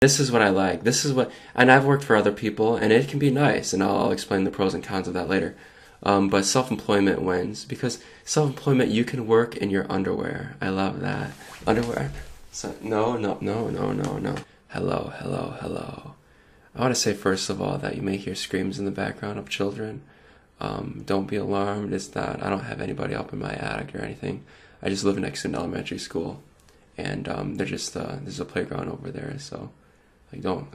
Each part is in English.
This is what I like. This is what, and I've worked for other people, and it can be nice, and I'll explain the pros and cons of that later. But self-employment wins because self-employment, you can work in your underwear. I love that. Underwear. So, no, no, no, no, no, no. Hello, hello, hello. I want to say first of all that you may hear screams in the background of children. Don't be alarmed. It's not. I don't have anybody up in my attic or anything. I just live next to an elementary school, and they're just there's a playground over there, so. Like, don't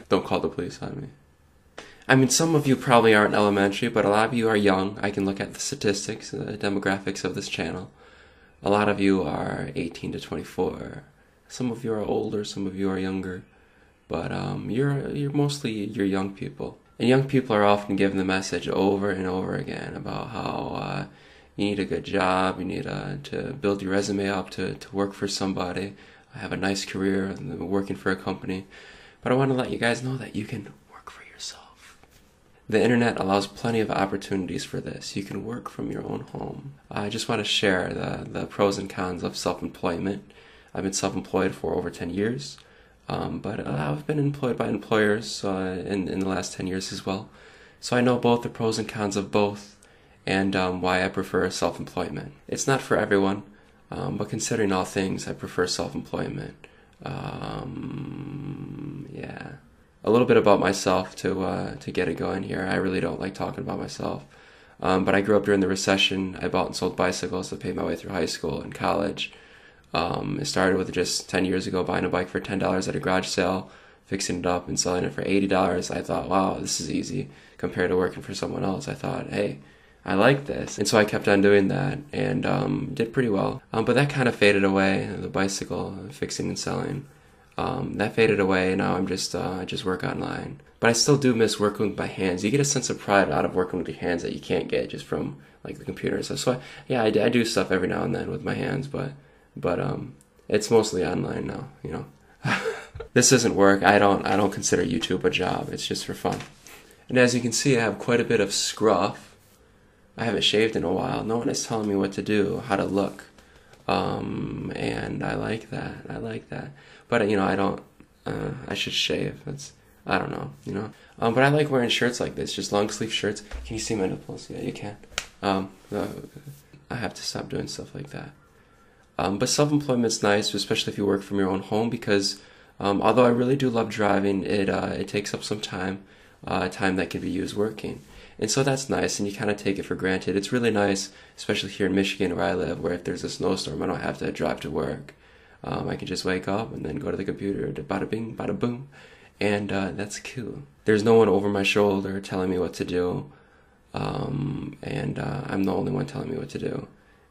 don't call the police on me. I mean, some of you probably aren't elementary, but a lot of you are young. I can look at the statistics, the demographics of this channel. A lot of you are 18 to 24. Some of you are older, some of you are younger, but you're mostly young people. And young people are often given the message over and over again about how you need a good job, you need to build your resume up to work for somebody. I have a nice career and working for a company, but I want to let you guys know that you can work for yourself. The internet allows plenty of opportunities for this. You can work from your own home. I just want to share the pros and cons of self-employment. I've been self-employed for over 10 years, but I've been employed by employers in the last 10 years as well. So I know both the pros and cons of both and why I prefer self-employment. It's not for everyone. But considering all things, I prefer self-employment. Yeah. A little bit about myself to get it going here. I really don't like talking about myself. But I grew up during the recession. I bought and sold bicycles to pay my way through high school and college. It started with just 10 years ago buying a bike for $10 at a garage sale, fixing it up and selling it for $80. I thought, wow, this is easy compared to working for someone else. I thought, hey, I like this. And so I kept on doing that and did pretty well. But that kind of faded away, the bicycle fixing and selling. That faded away. Now I just work online. But I still do miss working with my hands. You get a sense of pride out of working with your hands that you can't get just from like the computer and stuff. So I do stuff every now and then with my hands, but it's mostly online now, you know. This isn't work. I don't consider YouTube a job. It's just for fun. And as you can see, I have quite a bit of scruff. I haven't shaved in a while. No one is telling me what to do, how to look. And I like that. I like that. But, you know, I should shave. I don't know, you know. But I like wearing shirts like this, just long sleeve shirts. Can you see my nipples? Yeah, you can. I have to stop doing stuff like that. But self-employment's nice, especially if you work from your own home, because although I really do love driving, it takes up some time that can be used working. And so that's nice, and you kind of take it for granted. It's really nice, especially here in Michigan where I live, where if there's a snowstorm, I don't have to drive to work. I can just wake up and then go to the computer, bada bing, bada boom, and that's cool. There's no one over my shoulder telling me what to do, and I'm the only one telling me what to do.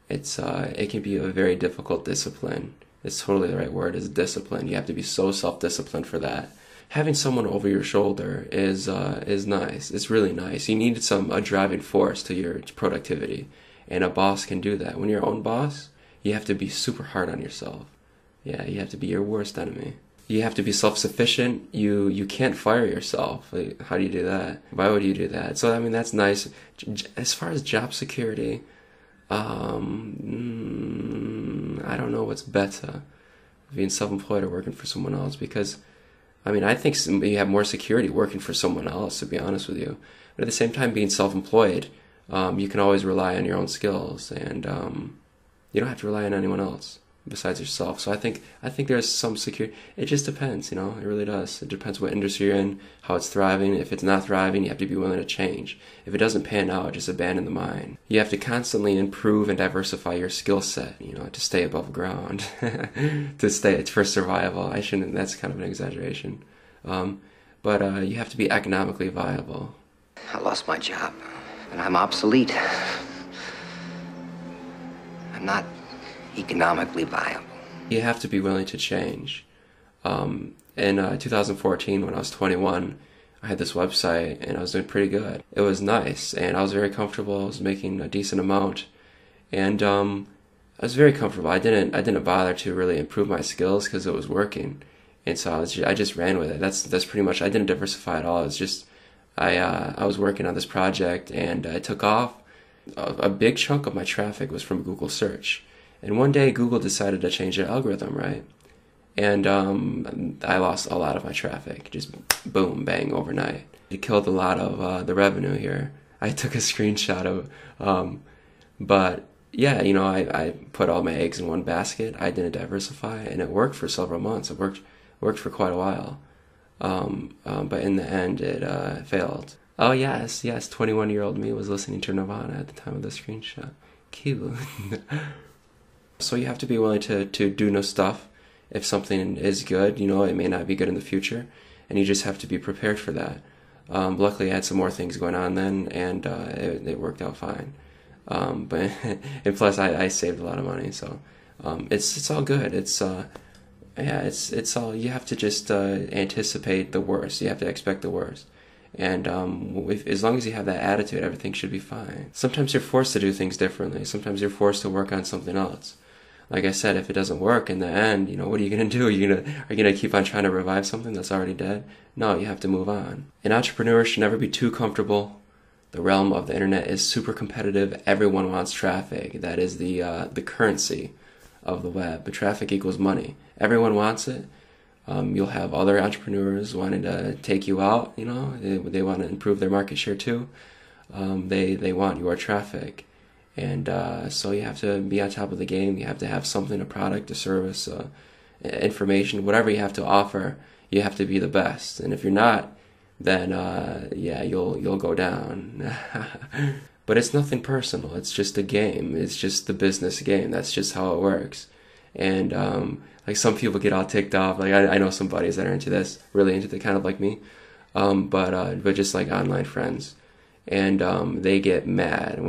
It can be a very difficult discipline. It's totally the right word, is discipline. You have to be so self-disciplined for that. Having someone over your shoulder is nice. It's really nice. You need a driving force to your productivity, and a boss can do that. When you're your own boss, you have to be super hard on yourself. Yeah, you have to be your worst enemy. You have to be self-sufficient. You can't fire yourself. Like, how do you do that? Why would you do that? So I mean, that's nice. As far as job security, I don't know what's better, being self-employed or working for someone else, because I mean, I think you have more security working for someone else, to be honest with you. But at the same time, being self-employed, you can always rely on your own skills, and you don't have to rely on anyone else besides yourself. So I think there's some security. It just depends, you know. It really does. It depends what industry you're in, how it's thriving. If it's not thriving, you have to be willing to change. If it doesn't pan out, just abandon the mine. You have to constantly improve and diversify your skill set, you know, to stay above ground, for survival. That's kind of an exaggeration. But you have to be economically viable. I lost my job, and I'm obsolete. I'm not economically viable. You have to be willing to change. In 2014, when I was 21, I had this website, and I was doing pretty good. It was nice, and I was very comfortable. I was making a decent amount, and I was very comfortable. I didn't bother to really improve my skills because it was working, and so I just ran with it. That's pretty much. I didn't diversify at all. It was just I was working on this project, and it took off. A big chunk of my traffic was from Google search. And one day Google decided to change their algorithm, right? and I lost a lot of my traffic, just boom, bang, overnight. It killed a lot of the revenue here. I took a screenshot of, but yeah, you know, I put all my eggs in one basket. I didn't diversify, and it worked for several months. It worked for quite a while, but in the end, it failed. Oh yes, 21-year-old me was listening to Nirvana at the time of the screenshot. Cute. So you have to be willing to do no stuff. If something is good, you know, it may not be good in the future, and you just have to be prepared for that. Luckily, I had some more things going on then, and it worked out fine. But and plus, I saved a lot of money, so it's all good. It's all, you have to just anticipate the worst. You have to expect the worst. And as long as you have that attitude, everything should be fine. Sometimes you're forced to do things differently. Sometimes you're forced to work on something else. Like I said, if it doesn't work in the end, you know, what are you going to do? Are you going to keep on trying to revive something that's already dead? No, you have to move on. An entrepreneur should never be too comfortable. The realm of the internet is super competitive. Everyone wants traffic. That is the currency of the web. But traffic equals money. Everyone wants it. You'll have other entrepreneurs wanting to take you out. You know, they want to improve their market share too. They want your traffic. And so you have to be on top of the game. You have to have something, a product, a service, information, whatever you have to offer. You have to be the best. And if you're not, then yeah, you'll go down. But it's nothing personal. It's just a game. It's just the business game. That's just how it works. And like some people get all ticked off. Like I know some buddies that are into this, really into it, kind of like me. But just like online friends. And they get mad.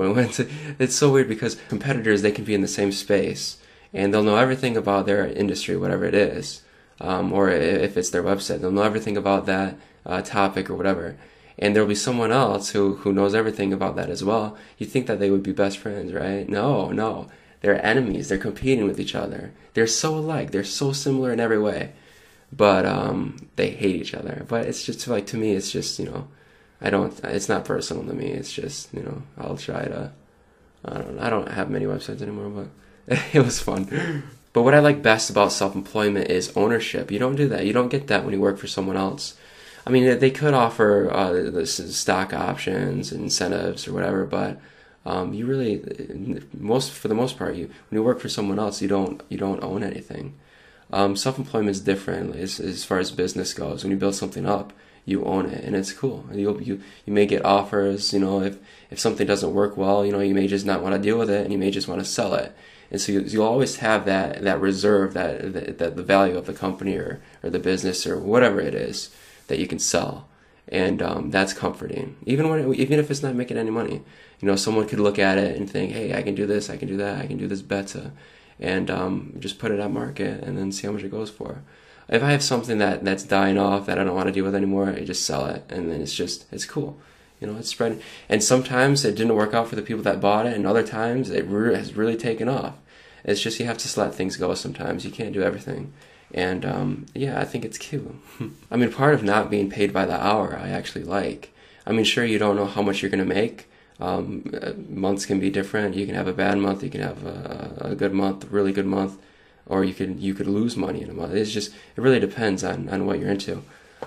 It's so weird because competitors, they can be in the same space and they'll know everything about their industry, whatever it is, or if it's their website, they'll know everything about that topic or whatever. And there'll be someone else who knows everything about that as well. You think that they would be best friends, right? No, they're enemies. They're competing with each other. They're so alike. They're so similar in every way, but they hate each other. But it's just like, to me, it's just, you know, it's not personal to me. It's just, you know, I'll try to, I don't have many websites anymore, but it was fun. But what I like best about self-employment is ownership. You don't do that. You don't get that when you work for someone else. I mean, they could offer stock options, incentives, or whatever, but you really, for the most part, when you work for someone else, you don't own anything. Self-employment is different as far as business goes. When you build something up, you own it, and it's cool. You may get offers, you know, if something doesn't work well, you know, you may just not want to deal with it, and you may just want to sell it. And so you'll always have that reserve, that the value of the company or the business or whatever it is that you can sell, and that's comforting. Even if it's not making any money, you know, someone could look at it and think, hey, I can do this, I can do that, I can do this better, and just put it on market and then see how much it goes for. If I have something that's dying off that I don't want to deal with anymore, I just sell it, and then it's cool. You know, it's spreading. And sometimes it didn't work out for the people that bought it, and other times it has really taken off. It's just you have to let things go sometimes. You can't do everything. And yeah, I think it's cute. I mean, part of not being paid by the hour I actually like. I mean, sure, you don't know how much you're going to make. Months can be different. You can have a bad month. You can have a good month, a really good month. Or you could lose money in a month. It really depends on what you're into.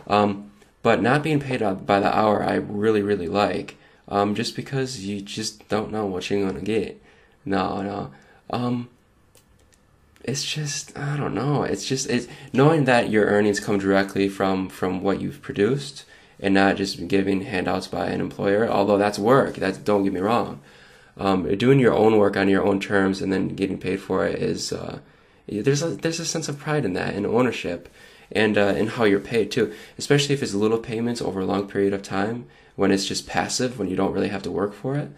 But not being paid by the hour, I really, really like. Just because you just don't know what you're gonna get. No. It's just, I don't know. It's knowing that your earnings come directly from what you've produced, and not just giving handouts by an employer. Although that's work. Don't get me wrong. Doing your own work on your own terms and then getting paid for it is. There's a sense of pride in that, and ownership, and in how you're paid too. Especially if it's little payments over a long period of time, when it's just passive, when you don't really have to work for it.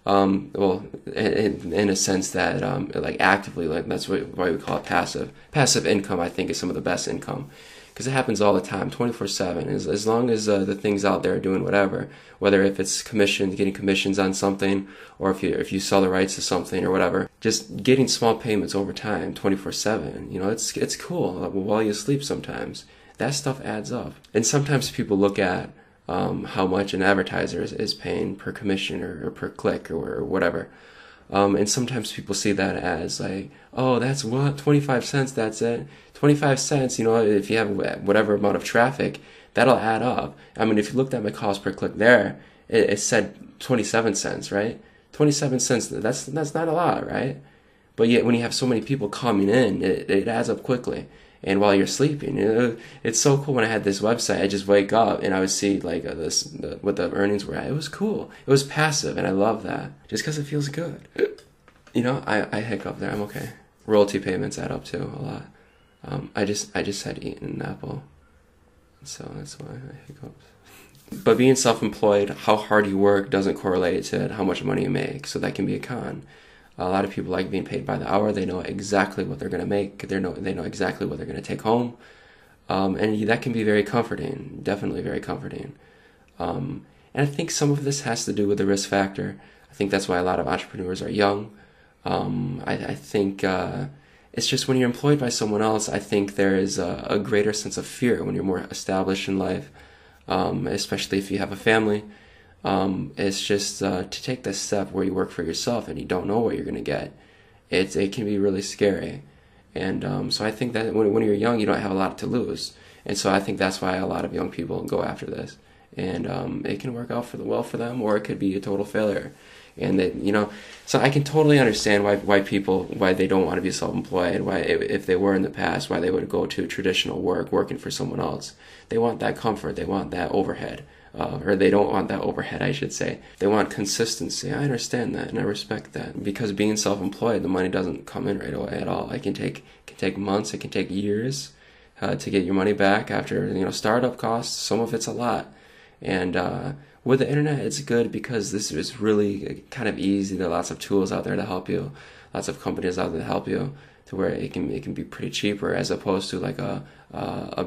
Well, in a sense that like actively, like that's why we call it passive. Passive income, I think, is some of the best income, because it happens all the time, 24/7. As long as the things out there are doing whatever, whether if it's getting commissions on something, or if you sell the rights to something or whatever, just getting small payments over time, 24/7. You know, it's cool while you sleep. Sometimes that stuff adds up, and sometimes people look at how much an advertiser is paying per commission or per click or whatever. And sometimes people see that as like, oh, that's what, 25 cents, that's it. 25 cents, you know, if you have whatever amount of traffic, that'll add up. I mean, if you looked at my cost per click there, it said 27 cents, right? 27 cents, that's not a lot, right? But yet when you have so many people coming in, it adds up quickly. And while you're sleeping, you know, it's so cool. When I had this website, I just wake up and I would see like what the earnings were at. It was cool. It was passive, and I love that just because it feels good. You know, I hiccup there. I'm okay. Royalty payments add up too a lot. I just had eaten an apple, so that's why I hiccuped. But being self-employed, how hard you work doesn't correlate to how much money you make, so that can be a con. A lot of people like being paid by the hour. They know exactly what they're going to make. They know exactly what they're going to take home. And that can be very comforting, definitely very comforting. And I think some of this has to do with the risk factor. I think that's why a lot of entrepreneurs are young. I think it's just when you're employed by someone else, I think there is a greater sense of fear when you're more established in life, especially if you have a family. It's just to take this step where you work for yourself and you don't know what you're going to get. It can be really scary. And so I think that when you're young, you don't have a lot to lose. And so I think that's why a lot of young people go after this. And it can work out well for them, or it could be a total failure. And they, you know, so I can totally understand why they don't want to be self-employed, why if they were in the past, why they would go to traditional work, working for someone else. They want that comfort, they want that overhead. Or they don't want that overhead, I should say. They want consistency. I understand that, and I respect that. Because being self-employed, the money doesn't come in right away at all. It can take months, it can take years to get your money back after, you know, startup costs. Some of it's a lot. And with the internet, it's good because this is really kind of easy. There are lots of tools out there to help you, lots of companies out there to help you, to where it can be pretty cheaper as opposed to like a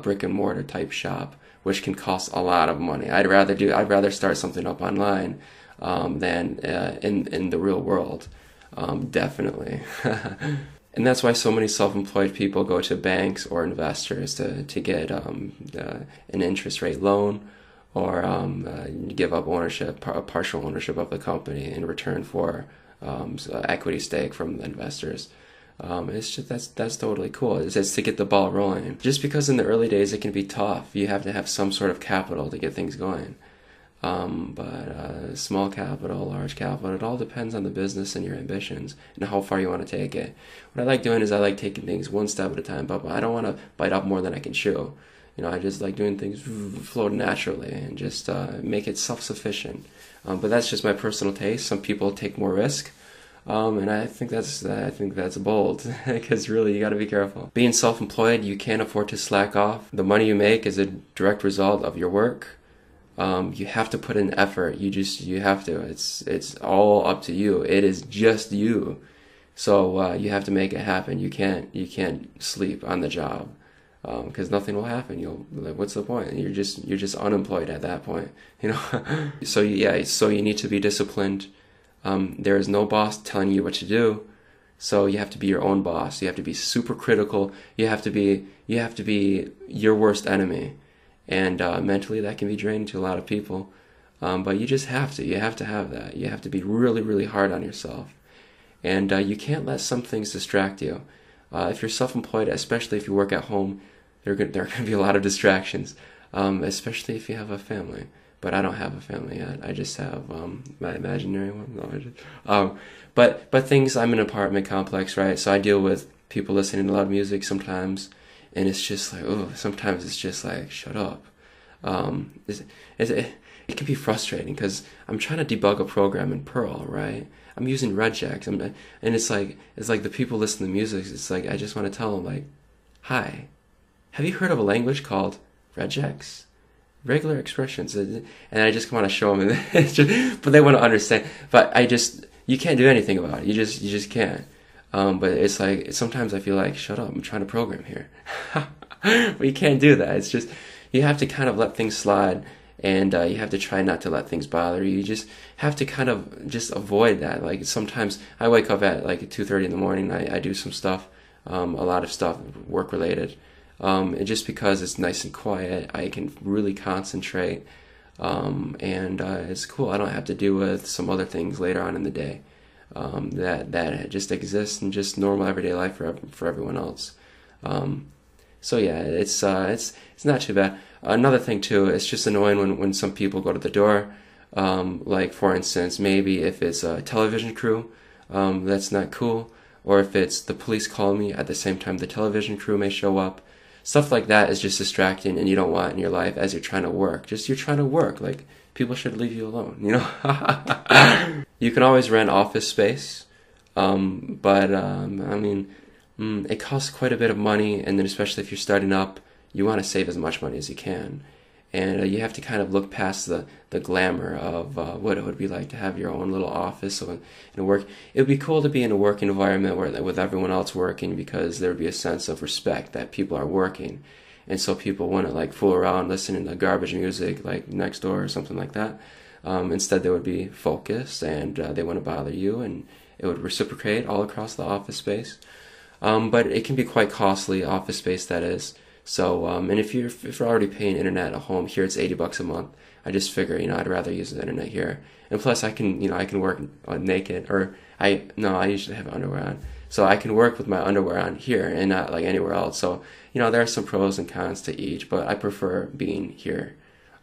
brick and mortar type shop, which can cost a lot of money. I'd rather start something up online than in the real world, definitely. And that's why so many self-employed people go to banks or investors to get an interest rate loan, or give up partial ownership of the company in return for equity stake from the investors. It's just that's totally cool. It's to get the ball rolling. Just because in the early days it can be tough, you have to have some sort of capital to get things going. But small capital, large capital, it all depends on the business and your ambitions and how far you want to take it. What I like doing is I like taking things one step at a time, but I don't want to bite off more than I can chew. You know, I just like doing things flow naturally and just make it self-sufficient. But that's just my personal taste. Some people take more risk. And I think that's bold, because really you got to be careful. Being self-employed, you can't afford to slack off. The money you make is a direct result of your work. You have to put in effort. You have to. It's all up to you. It is just you. So you have to make it happen. You can't sleep on the job, because nothing will happen. What's the point? You're just unemployed at that point. You know. So you need to be disciplined. There is no boss telling you what to do, so you have to be your own boss. You have to be super critical. You have to be your worst enemy, and mentally that can be draining to a lot of people. But you just have to. You have to have that. You have to be really, really hard on yourself, and you can't let some things distract you. If you're self-employed, especially if you work at home, there are going to be a lot of distractions, especially if you have a family. But I don't have a family yet. I just have my imaginary one. No, but things. I'm in an apartment complex, right? So I deal with people listening to loud music sometimes, and it's just like, oh, sometimes it's just like, shut up. It can be frustrating because I'm trying to debug a program in Perl, right? I'm using regex, and it's like the people listen to music. It's like I just want to tell them like, hi, have you heard of a language called regex? Regular expressions, and I just want to show them, but they want to understand. But you can't do anything about it. You just can't. But it's like sometimes I feel like, shut up, I'm trying to program here. But you can't do that. It's just you have to kind of let things slide, and you have to try not to let things bother you. You just have to kind of just avoid that. Like sometimes I wake up at like 2:30 in the morning. I do some stuff, a lot of stuff work related. And just because it's nice and quiet, I can really concentrate, and it's cool. I don't have to deal with some other things later on in the day. that just exists in just normal everyday life for everyone else. So yeah, it's not too bad. Another thing too, it's just annoying when some people go to the door. Like for instance, maybe if it's a television crew, that's not cool, or if it's the police call me at the same time the television crew may show up. Stuff like that is just distracting, and you don't want it in your life as you're trying to work. Just you're trying to work. Like, people should leave you alone, you know? You can always rent office space, but I mean, it costs quite a bit of money, and then especially if you're starting up, you want to save as much money as you can. And you have to kind of look past the glamour of what it would be like to have your own little office in a work. It would be cool to be in a work environment with everyone else working, because there would be a sense of respect that people are working, and so people wouldn't like fool around listening to garbage music like next door or something like that. Instead, they would be focused, and they wouldn't bother you, and it would reciprocate all across the office space. But it can be quite costly, office space that is. So, and if you're already paying internet at home, here it's $80 a month. I just figure, I'd rather use the internet here. And plus I can work naked, or I usually have underwear on. So I can work with my underwear on here and not like anywhere else. So, there are some pros and cons to each, but I prefer being here.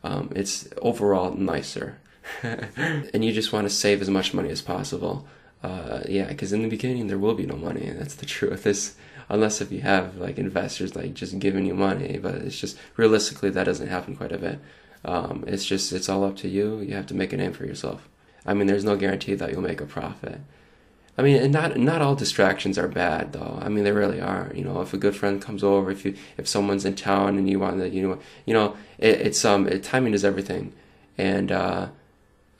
It's overall nicer. And you just want to save as much money as possible. Yeah, because in the beginning there will be no money, and that's the truth. Unless if you have like investors like just giving you money, but it's just realistically that doesn't happen quite a bit. It's all up to you. You have to make a name for yourself. I mean, there's no guarantee that you'll make a profit. I mean, and not all distractions are bad though. I mean, they really are. If a good friend comes over, if someone's in town and you want to, timing is everything. And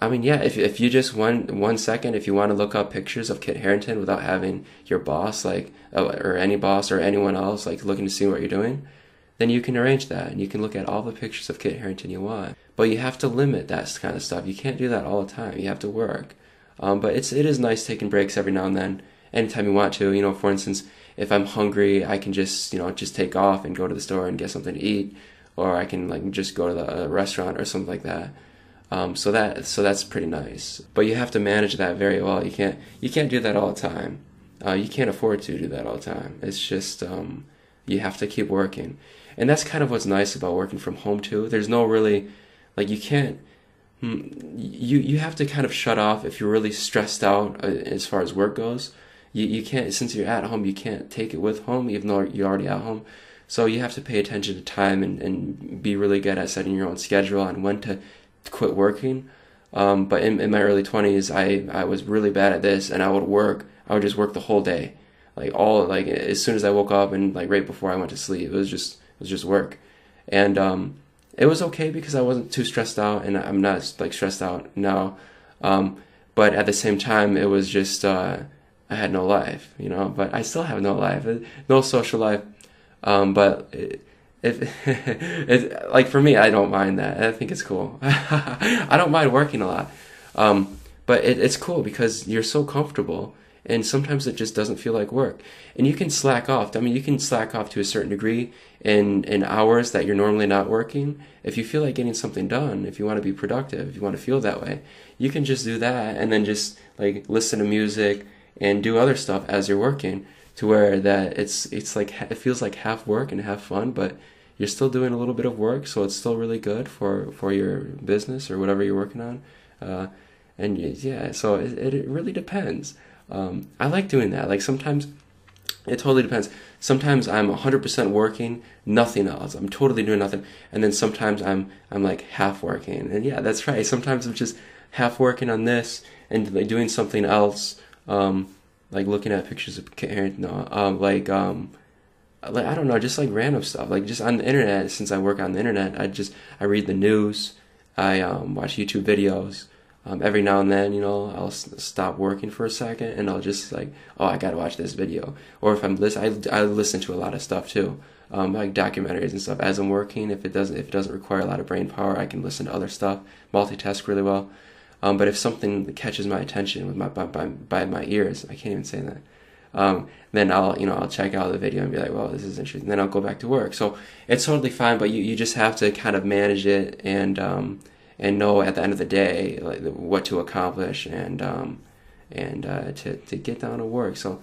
I mean, yeah, if you just one second, if you want to look up pictures of Kit Harington without having your boss, or any boss or anyone else, looking to see what you're doing, then you can arrange that, and you can look at all the pictures of Kit Harington you want. But you have to limit that kind of stuff. You can't do that all the time. You have to work. But it is nice taking breaks every now and then, anytime you want to. For instance, if I'm hungry, I can just take off and go to the store and get something to eat, or I can just go to the restaurant or something like that. So that's pretty nice, but you have to manage that very well. You can't do that all the time. You can't afford to do that all the time. It's just you have to keep working, and that's kind of what's nice about working from home too. There's no really you can't. You have to kind of shut off if you're really stressed out as far as work goes. You can't, since you're at home, you can't take it with home even though you're already at home. So you have to pay attention to time and be really good at setting your own schedule on when to quit working. But in my early 20s, I was really bad at this, and I would just work the whole day, as soon as I woke up and right before I went to sleep. It was just work, and it was okay because I wasn't too stressed out, and I'm not stressed out now. But at the same time, it was just I had no life, but I still have no life, no social life. But for me, I don't mind that. I think it's cool. I don't mind working a lot. But it's cool because you're so comfortable, and sometimes it just doesn't feel like work. And you can slack off. I mean, you can slack off to a certain degree in hours that you're normally not working. If you feel like getting something done, if you want to be productive, if you want to feel that way, you can just do that, and then just listen to music and do other stuff as you're working, to where that it's like it feels like half work and half fun, but you're still doing a little bit of work, so it's still really good for your business or whatever you're working on. And yeah, so it really depends. I like doing that. Sometimes it totally depends. Sometimes I'm 100% working, nothing else. I'm totally doing nothing. And then sometimes I'm half working. And yeah, that's right. Sometimes I'm just half working on this and doing something else. Looking at pictures of Kit Harington, I don't know, just random stuff, just on the internet. Since I work on the internet, I read the news, I watch YouTube videos. Every now and then, I'll stop working for a second, and I'll just I gotta watch this video. Or if I listen to a lot of stuff too, documentaries and stuff as I'm working. If it doesn't require a lot of brain power, I can listen to other stuff, multitask really well. But if something catches my attention with by my ears, I can't even say that. Then I'll check out the video and be like, well, this is interesting. Then I'll go back to work. So it's totally fine, but you just have to kind of manage it and know at the end of the day what to accomplish, and and to get down to work. So,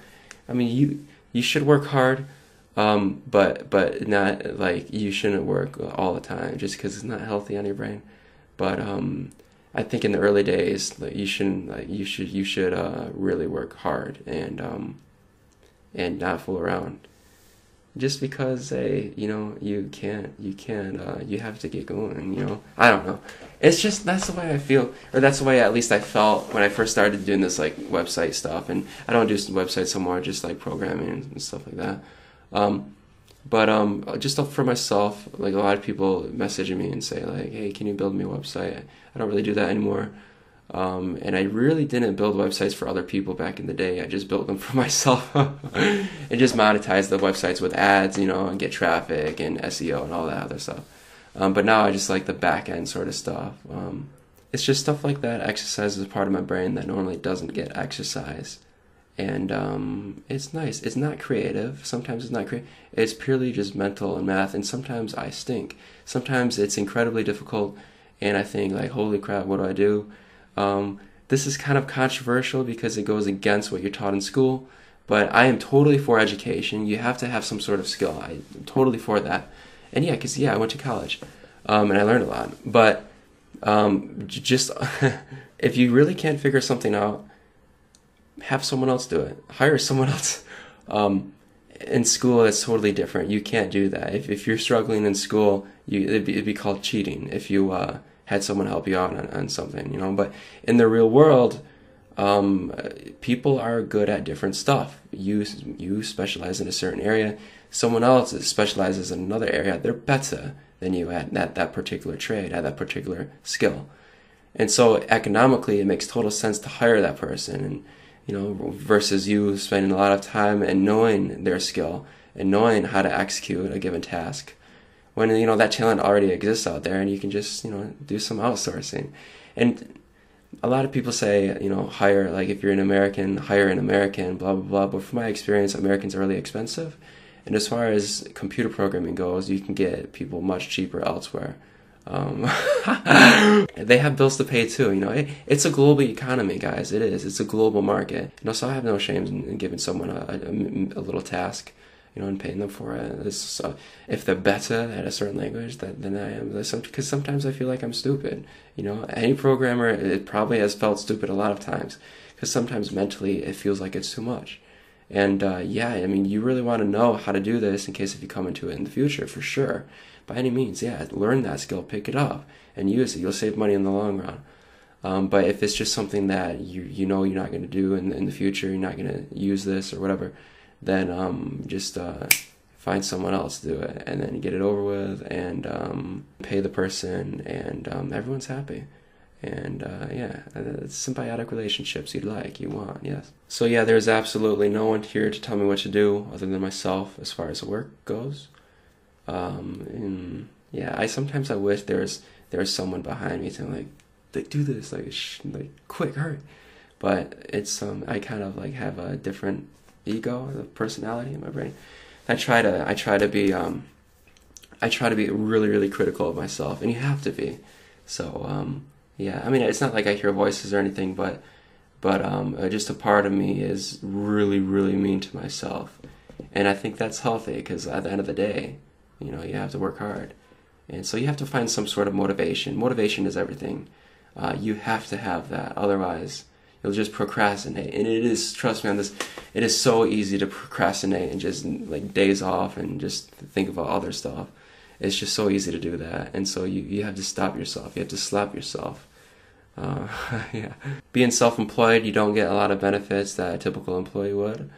I mean, you should work hard, but not like you shouldn't work all the time just because it's not healthy on your brain. But I think in the early days, like you shouldn't, like you should really work hard and not fool around. Just because you have to get going. I don't know. It's just that's the way I feel, or that's the way at least I felt when I first started doing this like website stuff. And I don't do websites so more, just like programming and stuff like that. But just for myself, like a lot of people messaging me and say like, "Hey, can you build me a website?" I don't really do that anymore. And I really didn't build websites for other people back in the day. I just built them for myself and just monetize the websites with ads, and get traffic and SEO and all that other stuff. But now I just like the back end sort of stuff. It's just stuff like that exercises a part of my brain that normally doesn't get exercised. And it's nice. It's not creative. Sometimes it's not creative. It's purely just mental and math. And sometimes I stink. Sometimes it's incredibly difficult. And I think like, holy crap, what do I do? This is kind of controversial because it goes against what you're taught in school, but I am totally for education. You have to have some sort of skill. I'm totally for that. And yeah, because I went to college, and I learned a lot. But just if you really can't figure something out, have someone else do it. Hire someone else. In school, it's totally different. You can't do that. If you're struggling in school, it'd be called cheating. If you had someone help you out on something, But in the real world, people are good at different stuff. You specialize in a certain area. Someone else specializes in another area. They're better than you at that particular trade, at that particular skill. And so economically, it makes total sense to hire that person, and versus you spending a lot of time and knowing their skill and knowing how to execute a given task. When that talent already exists out there, and you can just do some outsourcing. And a lot of people say hire, like if you're an American, hire an American, blah blah blah. But from my experience, Americans are really expensive, and as far as computer programming goes, you can get people much cheaper elsewhere. They have bills to pay too. It's a global economy, guys. It is. It's a global market. So I have no shame in giving someone a little task. And paying them for it. If they're better at a certain language than I am, because sometimes I feel like I'm stupid. Any programmer, it probably has felt stupid a lot of times, because sometimes mentally it feels like it's too much. And you really want to know how to do this in case if you come into it in the future, for sure. By any means, learn that skill, pick it up, and use it. You'll save money in the long run. But if it's just something that you're not going to do in the future, you're not going to use this or whatever, then just find someone else to do it, and then get it over with, and pay the person, and everyone's happy. And it's symbiotic relationships you want, yes. So there's absolutely no one here to tell me what to do other than myself as far as work goes. I sometimes I wish there's someone behind me saying like do this, like quick, hurry. But it's I kind of like have a different ego, the personality in my brain. I try to be really, really critical of myself, and you have to be. So it's not like I hear voices or anything, but just a part of me is really, really mean to myself, and I think that's healthy, because at the end of the day, you have to work hard, and so you have to find some sort of motivation. Motivation is everything. You have to have that, otherwise you'll just procrastinate. And it is, trust me on this, it is so easy to procrastinate and just like days off and just think about other stuff. It's just so easy to do that. And so you have to stop yourself. You have to slap yourself. Being self-employed, you don't get a lot of benefits that a typical employee would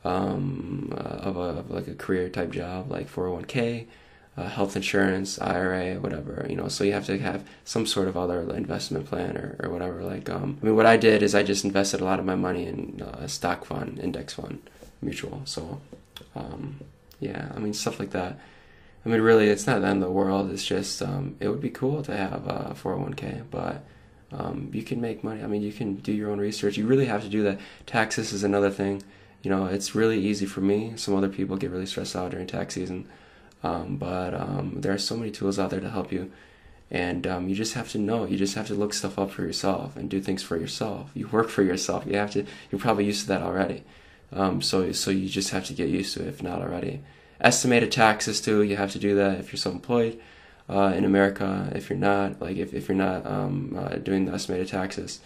of like a career type job, like 401k, health insurance, IRA, whatever, so you have to have some sort of other investment plan or whatever. What I did is I just invested a lot of my money in a stock fund, index fund, mutual. So, stuff like that. Really, it's not the end of the world. It's just, it would be cool to have a 401k, but you can make money. You can do your own research. You really have to do that. Taxes is another thing. It's really easy for me. Some other people get really stressed out during tax season. But there are so many tools out there to help you. And you just have to know. You just have to look stuff up for yourself and do things for yourself. You work for yourself. You have to. You're probably used to that already. So you just have to get used to it if not already. Estimated taxes too. You have to do that if you're self-employed. In America, if you're not, if you're not doing the estimated taxes,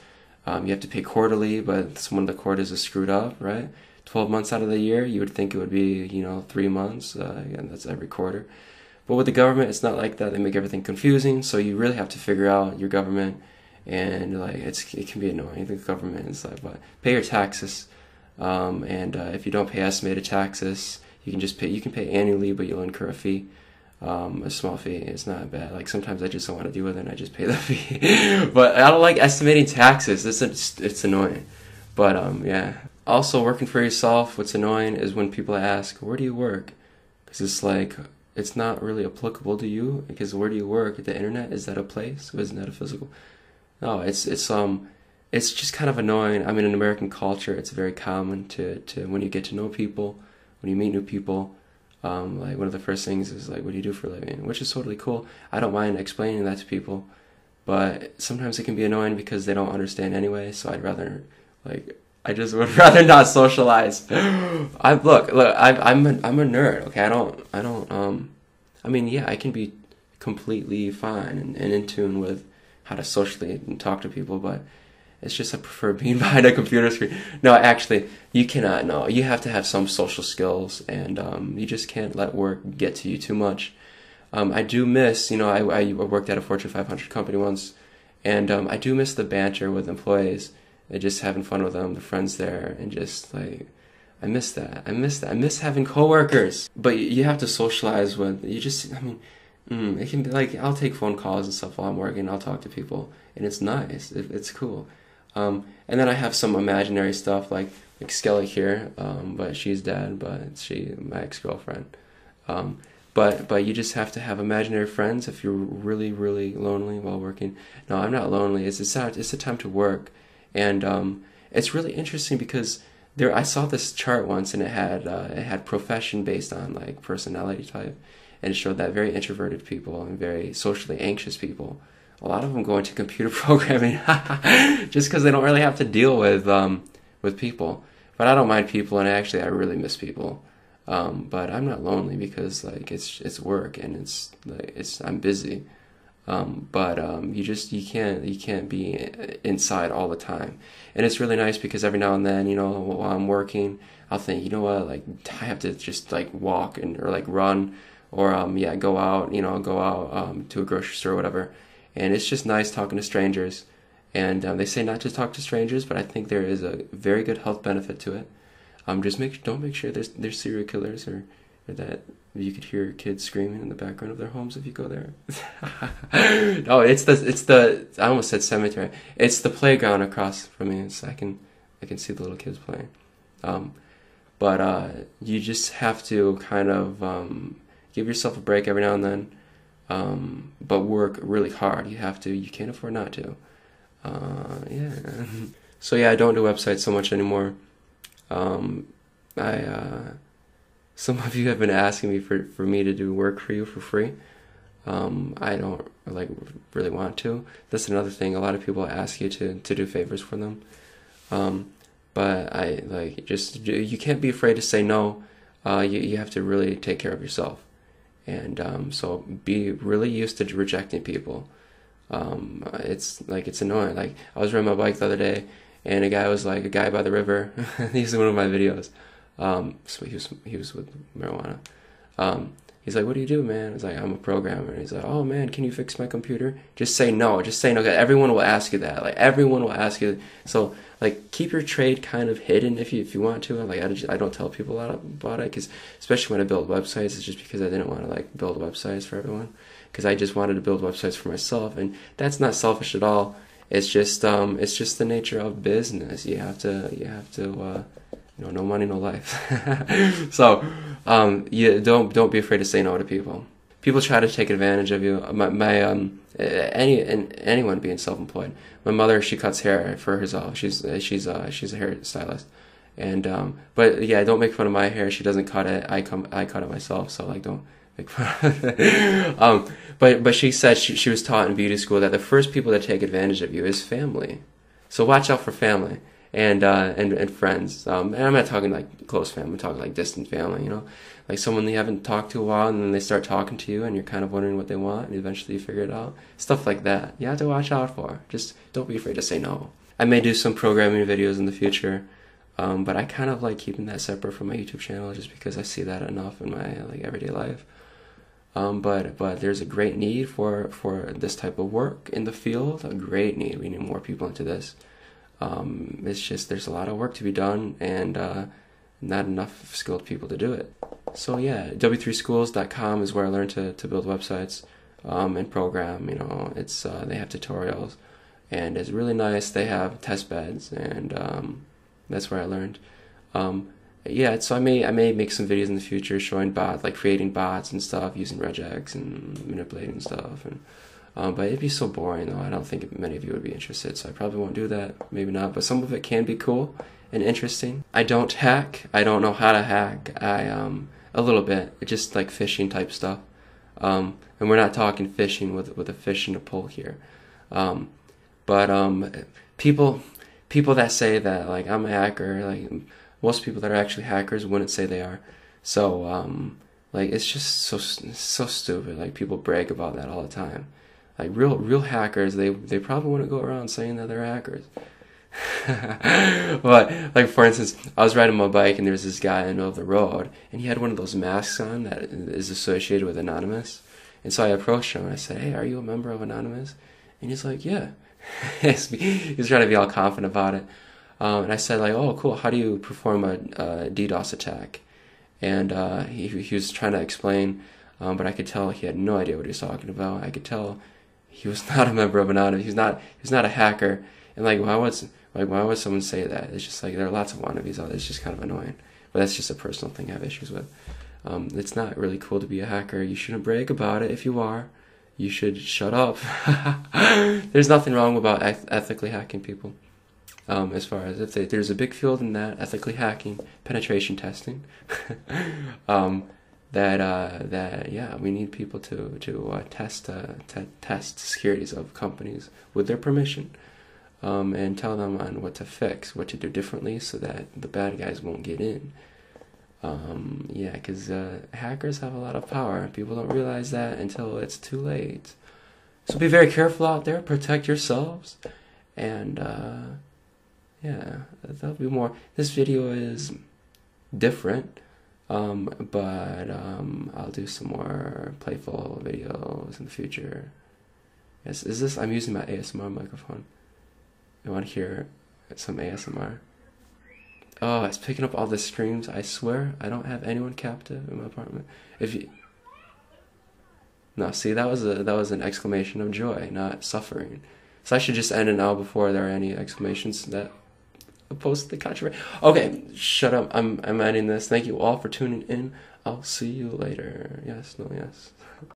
you have to pay quarterly, but some of the quarters is screwed up, right? 12 months out of the year, you would think it would be, 3 months, and that's every quarter. But with the government, it's not like that. They make everything confusing, so you really have to figure out your government, and it can be annoying. The government is like, but pay your taxes, and if you don't pay estimated taxes, you can pay annually, but you'll incur a fee. A small fee. It's not bad. Like sometimes I just don't want to deal with it and I just pay the fee. But I don't like estimating taxes. It's annoying. But yeah. Also, working for yourself, what's annoying is when people ask, where do you work? Because it's like, it's not really applicable to you. Because where do you work? The internet? Is that a place? Or isn't that a physical? No, it's just kind of annoying. I mean, in American culture, it's very common to when you get to know people, when you meet new people, like one of the first things is like, what do you do for a living? Which is totally cool. I don't mind explaining that to people, but sometimes it can be annoying because they don't understand anyway. So I just would rather not socialize. I'm a nerd. Okay, I mean, yeah, I can be completely fine and in tune with how to socially talk to people, but it's just I prefer being behind a computer screen. No, actually, you cannot. No, you have to have some social skills, and you just can't let work get to you too much. I do miss, I worked at a Fortune 500 company once, and I do miss the banter with employees and just having fun with them, the friends there, and just like, I miss that. I miss having coworkers. But you have to socialize with, it can be like, I'll take phone calls and stuff while I'm working, I'll talk to people, and it's nice, it's cool. And then I have some imaginary stuff like Skelly here, but she's dead, but my ex-girlfriend. But you just have to have imaginary friends if you're really, really lonely while working. No, I'm not lonely. It's a time to work. And it's really interesting because I saw this chart once and it had profession based on like personality type. And it showed that very introverted people and very socially anxious people, a lot of them go into computer programming just because they don't really have to deal with people. But I don't mind people, and actually I really miss people. But I'm not lonely because like it's work and I'm busy. But you can't be inside all the time. And it's really nice because every now and then, while I'm working, I'll think, like I have to just like walk or like run or go out to a grocery store or whatever. And it's just nice talking to strangers. And they say not to talk to strangers, but I think there is a very good health benefit to it. Don't make sure there's serial killers or that you could hear kids screaming in the background of their homes if you go there. No, it's the I almost said cemetery. It's the playground across from me. I can see the little kids playing. But you just have to kind of give yourself a break every now and then. But work really hard. You can't afford not to. Yeah. So yeah, I don't do websites so much anymore. Some of you have been asking me for me to do work for you for free. I don't really want to. That's another thing. A lot of people ask you to do favors for them. But you can't be afraid to say no. You have to really take care of yourself. And so be really used to rejecting people. It's annoying. Like I was riding my bike the other day, and a guy by the river. He's in one of my videos. So he was with marijuana. He's like, "What do you do, man?" I was like, "I'm a programmer." And he's like, "Oh man, can you fix my computer?" Just say no. Just say no. Everyone will ask you that. Like everyone will ask you. So like keep your trade kind of hidden if you want to. Like I don't tell people a lot about it, because especially when I build websites, it's just because I didn't want to like build websites for everyone, because I just wanted to build websites for myself, and that's not selfish at all. It's just the nature of business. You have to no money, no life. So you don't be afraid to say no to people. People try to take advantage of you. Anyone being self-employed. My mother, she cuts hair for herself. She's a hairstylist, and but yeah, don't make fun of my hair. She doesn't cut it. I cut it myself. So like don't Make fun. But she said she was taught in beauty school that the first people that take advantage of you is family. So watch out for family and friends. And I'm not talking like close family. I'm talking like distant family. You know, like someone you haven't talked to a while, and then they start talking to you, and you're kind of wondering what they want, and eventually you figure it out. Stuff like that. You have to watch out for. Just don't be afraid to say no. I may do some programming videos in the future. But I kind of like keeping that separate from my YouTube channel just because I see that enough in my like everyday life. But there's a great need for this type of work in the field. A great need. We need more people into this. It's just there's a lot of work to be done and not enough skilled people to do it. So yeah, w3schools.com is where I learned to build websites and program. You know, it's they have tutorials and it's really nice. They have test beds and that's where I learned. Yeah, so I may make some videos in the future showing like creating bots and stuff, using regex and manipulating stuff. And but it'd be so boring though. I don't think many of you would be interested, so I probably won't do that. Maybe not, but some of it can be cool and interesting. I don't hack. I don't know how to hack. A little bit. It's just like phishing type stuff. And we're not talking phishing with a fish in a pole here. But people that say that like I'm a hacker, like most people that are actually hackers wouldn't say they are. So like it's just so stupid. Like people brag about that all the time. Like real hackers, they probably wouldn't go around saying that they're hackers. But like for instance, I was riding my bike and there was this guy in the middle of the road and he had one of those masks on that is associated with Anonymous. And so I approached him and I said, "Hey, are you a member of Anonymous?" And he's like, "Yeah." He was trying to be all confident about it. And I said like, "Oh, cool. How do you perform a DDoS attack?" And he was trying to explain, but I could tell he had no idea what he was talking about. I could tell he was not a member of Anonymous. He's not a hacker. And like, why would someone say that? It's just like there are lots of wannabes out there. It's just kind of annoying. But that's just a personal thing I have issues with. It's not really cool to be a hacker. You shouldn't brag about it. If you are, you should shut up. There's nothing wrong about ethically hacking people. As far as there's a big field in that, ethically hacking, penetration testing. That yeah, we need people to test securities of companies with their permission, and tell them on what to fix, what to do differently, so that the bad guys won't get in. Yeah, because hackers have a lot of power. People don't realize that until it's too late. So be very careful out there. Protect yourselves. And yeah, there'll be more. This video is different, but I'll do some more playful videos in the future. Yes, is this? I'm using my ASMR microphone. You want to hear some ASMR? Oh, it's picking up all the screams. I swear, I don't have anyone captive in my apartment. No, see, that was an exclamation of joy, not suffering. So I should just end it now before there are any exclamations that oppose the controversy. Okay, shut up. I'm ending this. Thank you all for tuning in. I'll see you later. Yes, no, yes.